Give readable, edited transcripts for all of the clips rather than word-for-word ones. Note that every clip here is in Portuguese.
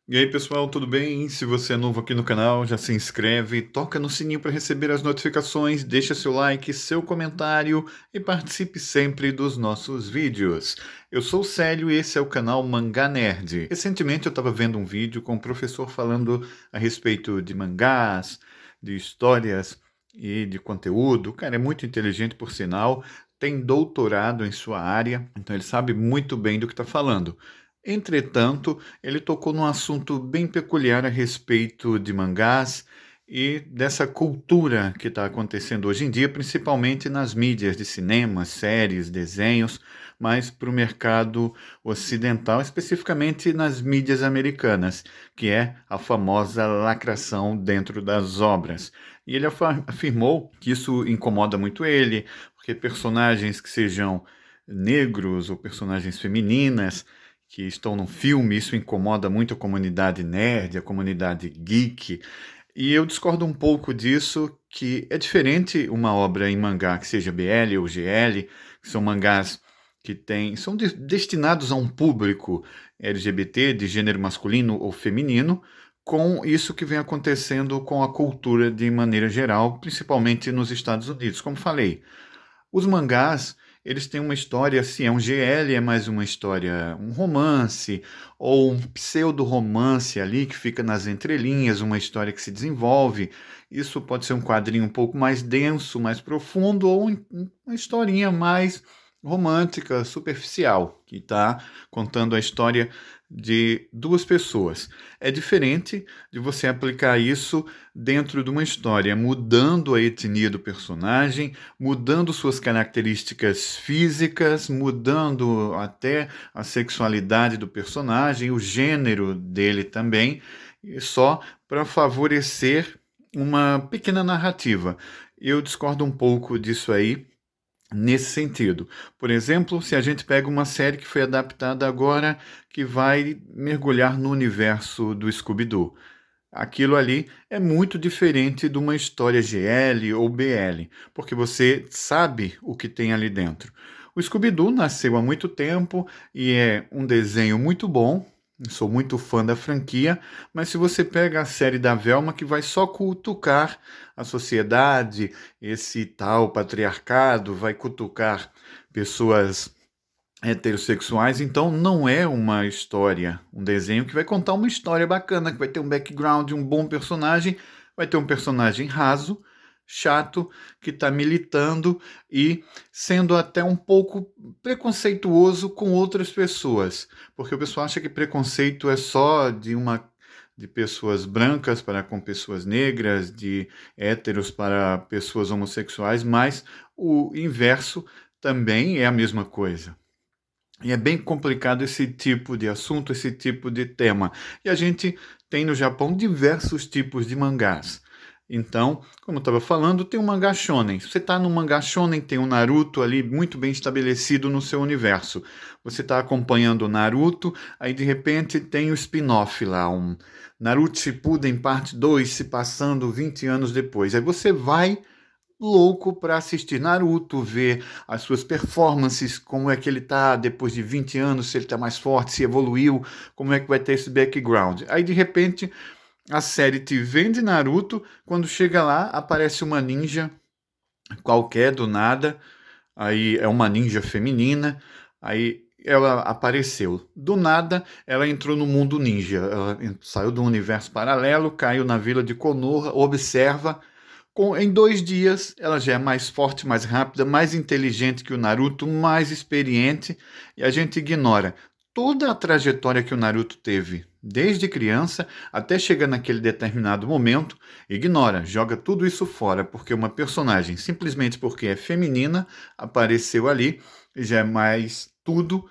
E aí, pessoal, tudo bem? Se você é novo aqui no canal, já se inscreve, toca no sininho para receber as notificações, deixa seu like, seu comentário e participe sempre dos nossos vídeos. Eu sou o Célio e esse é o canal Mangá Nerd. Recentemente eu estava vendo um vídeo com um professor falando a respeito de mangás, de histórias e de conteúdo. O cara é muito inteligente, por sinal, tem doutorado em sua área, então ele sabe muito bem do que está falando. Entretanto, ele tocou num assunto bem peculiar a respeito de mangás e dessa cultura que está acontecendo hoje em dia, principalmente nas mídias de cinema, séries, desenhos, mas para o mercado ocidental, especificamente nas mídias americanas, que é a famosa lacração dentro das obras. E ele afirmou que isso incomoda muito ele, porque personagens que sejam negros ou personagens femininas que estão no filme, isso incomoda muito a comunidade nerd, a comunidade geek, e eu discordo um pouco disso, que é diferente uma obra em mangá que seja BL ou GL, que são mangás que são destinados a um público LGBT, de gênero masculino ou feminino, com isso que vem acontecendo com a cultura de maneira geral, principalmente nos Estados Unidos. Como falei, os mangás, eles têm uma história assim, é um GL, é mais uma história, um romance, ou um pseudo-romance ali que fica nas entrelinhas, uma história que se desenvolve. Isso pode ser um quadrinho um pouco mais denso, mais profundo, ou uma historinha mais romântica, superficial, que está contando a história de duas pessoas. É diferente de você aplicar isso dentro de uma história, mudando a etnia do personagem, mudando suas características físicas, mudando até a sexualidade do personagem, o gênero dele também, e só para favorecer uma pequena narrativa. Eu discordo um pouco disso aí. Nesse sentido, por exemplo, se a gente pega uma série que foi adaptada agora, que vai mergulhar no universo do Scooby-Doo. Aquilo ali é muito diferente de uma história GL ou BL, porque você sabe o que tem ali dentro. O Scooby-Doo nasceu há muito tempo e é um desenho muito bom. Sou muito fã da franquia, mas se você pega a série da Velma, que vai só cutucar a sociedade, esse tal patriarcado, vai cutucar pessoas heterossexuais, então não é uma história, um desenho que vai contar uma história bacana, que vai ter um background, um bom personagem, vai ter um personagem raso, chato, que está militando e sendo até um pouco preconceituoso com outras pessoas, porque o pessoal acha que preconceito é só de pessoas brancas para com pessoas negras, de héteros para pessoas homossexuais, mas o inverso também é a mesma coisa. E é bem complicado esse tipo de assunto, esse tipo de tema. E a gente tem no Japão diversos tipos de mangás. Então, como eu estava falando, tem um mangá shonen. Você está no mangá shonen, tem um Naruto ali muito bem estabelecido no seu universo. Você está acompanhando o Naruto, aí de repente tem o spin-off lá, um Naruto Shippuden parte 2 se passando 20 anos depois. Aí você vai louco para assistir Naruto, ver as suas performances, como é que ele tá depois de 20 anos, se ele tá mais forte, se evoluiu, como é que vai ter esse background. Aí de repente a série te vende Naruto, quando chega lá aparece uma ninja qualquer do nada, aí é uma ninja feminina, aí ela apareceu. Do nada, ela entrou no mundo ninja. Ela saiu do universo paralelo, caiu na vila de Konoha, observa, em 2 dias, ela já é mais forte, mais rápida, mais inteligente que o Naruto, mais experiente, e a gente ignora toda a trajetória que o Naruto teve, desde criança até chegar naquele determinado momento, ignora, joga tudo isso fora, porque uma personagem, simplesmente porque é feminina, apareceu ali e já é mais tudo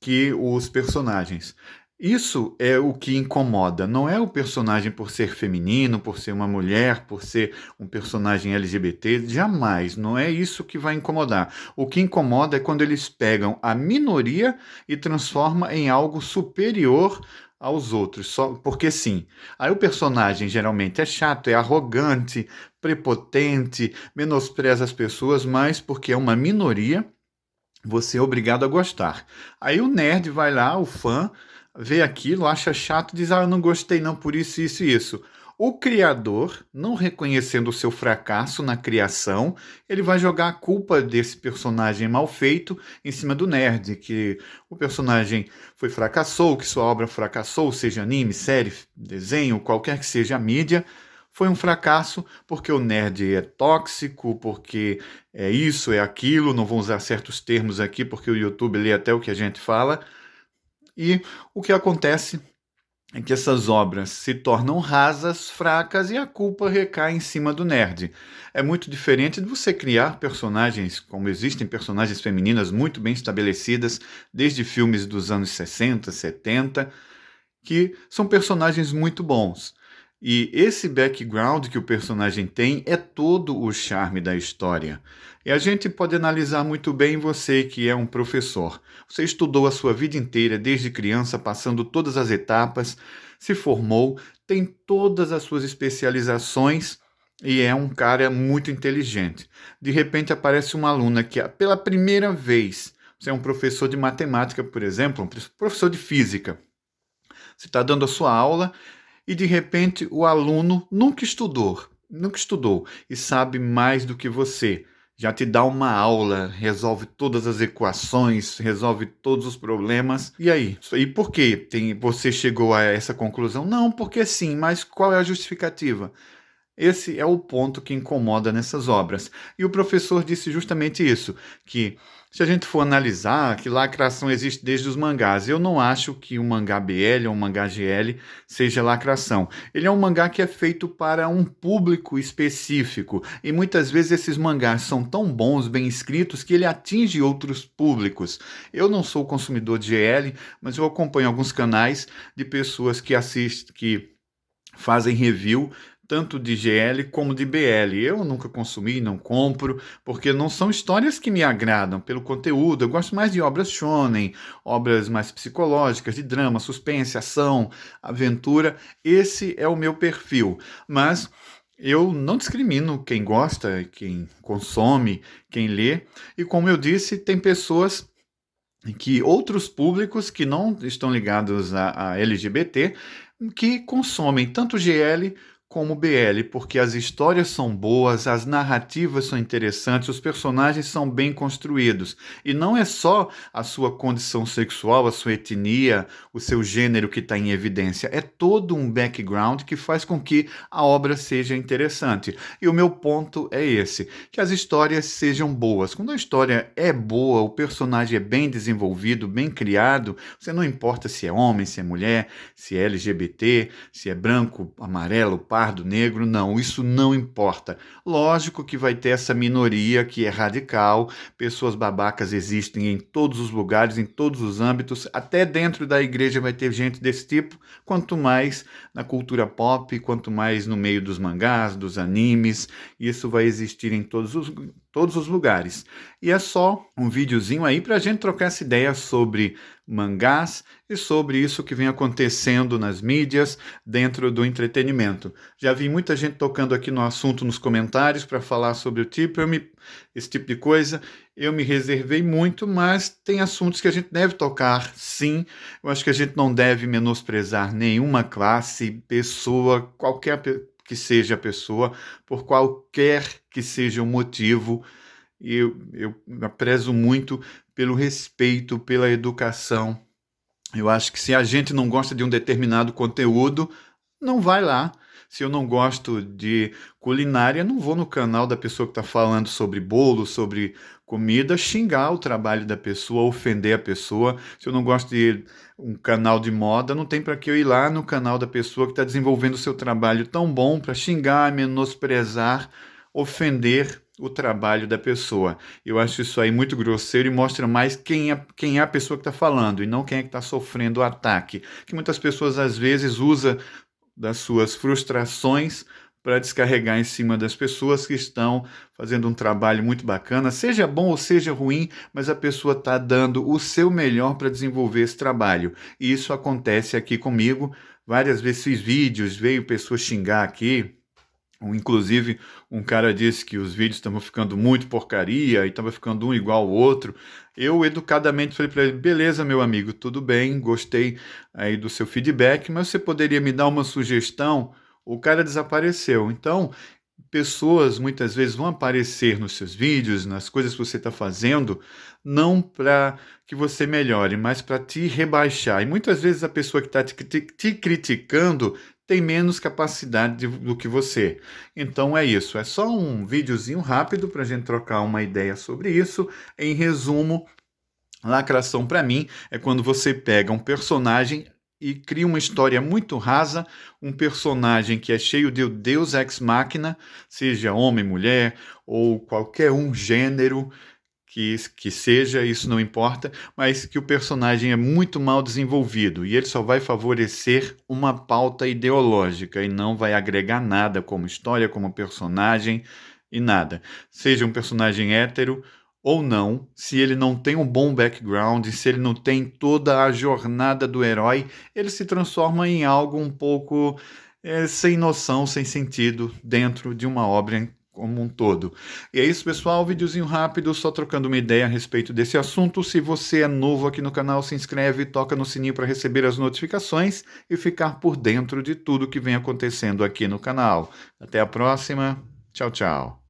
que os personagens. Isso é o que incomoda. Não é o personagem por ser feminino, por ser uma mulher, por ser um personagem LGBT. Jamais. Não é isso que vai incomodar. O que incomoda é quando eles pegam a minoria e transformam em algo superior aos outros. Só porque sim. Aí o personagem geralmente é chato, é arrogante, prepotente, menospreza as pessoas, mas porque é uma minoria você é obrigado a gostar. Aí o nerd vai lá, o fã, vê aquilo, acha chato, diz: "Ah, eu não gostei não por isso, isso e isso". O criador, não reconhecendo o seu fracasso na criação, ele vai jogar a culpa desse personagem mal feito em cima do nerd, que o personagem fracassou, que sua obra fracassou, seja anime, série, desenho, qualquer que seja a mídia, foi um fracasso porque o nerd é tóxico, porque é isso, é aquilo, não vou usar certos termos aqui porque o YouTube lê até o que a gente fala. E o que acontece é que essas obras se tornam rasas, fracas e a culpa recai em cima do nerd. É muito diferente de você criar personagens, como existem personagens femininas muito bem estabelecidas, desde filmes dos anos 60, 70, que são personagens muito bons. E esse background que o personagem tem é todo o charme da história. E a gente pode analisar muito bem você que é um professor. Você estudou a sua vida inteira, desde criança, passando todas as etapas, se formou, tem todas as suas especializações e é um cara muito inteligente. De repente aparece uma aluna que, pela primeira vez, você é um professor de matemática, por exemplo, um professor de física. Você está dando a sua aula e de repente o aluno nunca estudou e sabe mais do que você. Já te dá uma aula, resolve todas as equações, resolve todos os problemas. E aí? E por que você chegou a essa conclusão? Não, porque sim, mas qual é a justificativa? Esse é o ponto que incomoda nessas obras. E o professor disse justamente isso, que se a gente for analisar que lacração existe desde os mangás, eu não acho que o mangá BL ou o mangá GL seja lacração. Ele é um mangá que é feito para um público específico e muitas vezes esses mangás são tão bons, bem escritos, que ele atinge outros públicos. Eu não sou consumidor de GL, mas eu acompanho alguns canais de pessoas que assistem, que fazem review tanto de GL como de BL. Eu nunca consumi, não compro, porque não são histórias que me agradam pelo conteúdo. Eu gosto mais de obras shonen, obras mais psicológicas, de drama, suspense, ação, aventura. Esse é o meu perfil. Mas eu não discrimino quem gosta, quem consome, quem lê. E como eu disse, tem pessoas que outros públicos que não estão ligados a LGBT que consomem tanto GL como BL, porque as histórias são boas, as narrativas são interessantes, os personagens são bem construídos. E não é só a sua condição sexual, a sua etnia, o seu gênero que está em evidência, é todo um background que faz com que a obra seja interessante. E o meu ponto é esse, que as histórias sejam boas. Quando a história é boa, o personagem é bem desenvolvido, bem criado, você não importa se é homem, se é mulher, se é LGBT, se é branco, amarelo, pardo, negro, não, isso não importa. Lógico que vai ter essa minoria que é radical, pessoas babacas existem em todos os lugares, em todos os âmbitos, até dentro da igreja vai ter gente desse tipo, quanto mais na cultura pop, quanto mais no meio dos mangás, dos animes, isso vai existir em todos os lugares. E é só um videozinho aí para a gente trocar essa ideia sobre mangás e sobre isso que vem acontecendo nas mídias dentro do entretenimento. Já vi muita gente tocando aqui no assunto nos comentários para falar sobre o tipo, esse tipo de coisa. Eu me reservei muito, mas tem assuntos que a gente deve tocar, sim. Eu acho que a gente não deve menosprezar nenhuma classe, pessoa, qualquer que seja a pessoa, por qualquer que seja o motivo. E eu prezo muito pelo respeito, pela educação. Eu acho que se a gente não gosta de um determinado conteúdo, não vai lá. Se eu não gosto de culinária, não vou no canal da pessoa que está falando sobre bolo, sobre comida, xingar o trabalho da pessoa, ofender a pessoa. Se eu não gosto de um canal de moda, não tem para que eu ir lá no canal da pessoa que está desenvolvendo o seu trabalho tão bom para xingar, menosprezar, ofender o trabalho da pessoa. Eu acho isso aí muito grosseiro e mostra mais quem é a pessoa que está falando e não quem é que está sofrendo o ataque. Que muitas pessoas às vezes usam das suas frustrações para descarregar em cima das pessoas que estão fazendo um trabalho muito bacana, seja bom ou seja ruim, mas a pessoa está dando o seu melhor para desenvolver esse trabalho. E isso acontece aqui comigo. Várias vezes fiz vídeos, veio pessoas xingar aqui, Inclusive, um cara disse que os vídeos estavam ficando muito porcaria e estava ficando um igual ao outro. Eu educadamente falei para ele: beleza, meu amigo, tudo bem, gostei aí do seu feedback, mas você poderia me dar uma sugestão? O cara desapareceu. Então, pessoas muitas vezes vão aparecer nos seus vídeos, nas coisas que você está fazendo, não para que você melhore, mas para te rebaixar. E muitas vezes a pessoa que está te criticando tem menos capacidade do que você. Então é isso, é só um videozinho rápido para a gente trocar uma ideia sobre isso. Em resumo, lacração para mim é quando você pega um personagem e cria uma história muito rasa, um personagem que é cheio de Deus ex machina, seja homem, mulher ou qualquer um gênero que seja, isso não importa, mas que o personagem é muito mal desenvolvido e ele só vai favorecer uma pauta ideológica e não vai agregar nada como história, como personagem e nada. Seja um personagem hétero ou não, se ele não tem um bom background, se ele não tem toda a jornada do herói, ele se transforma em algo um pouco sem noção, sem sentido dentro de uma obra como um todo. E é isso, pessoal, videozinho rápido, só trocando uma ideia a respeito desse assunto. Se você é novo aqui no canal, se inscreve, toca no sininho para receber as notificações e ficar por dentro de tudo que vem acontecendo aqui no canal. Até a próxima. Tchau, tchau.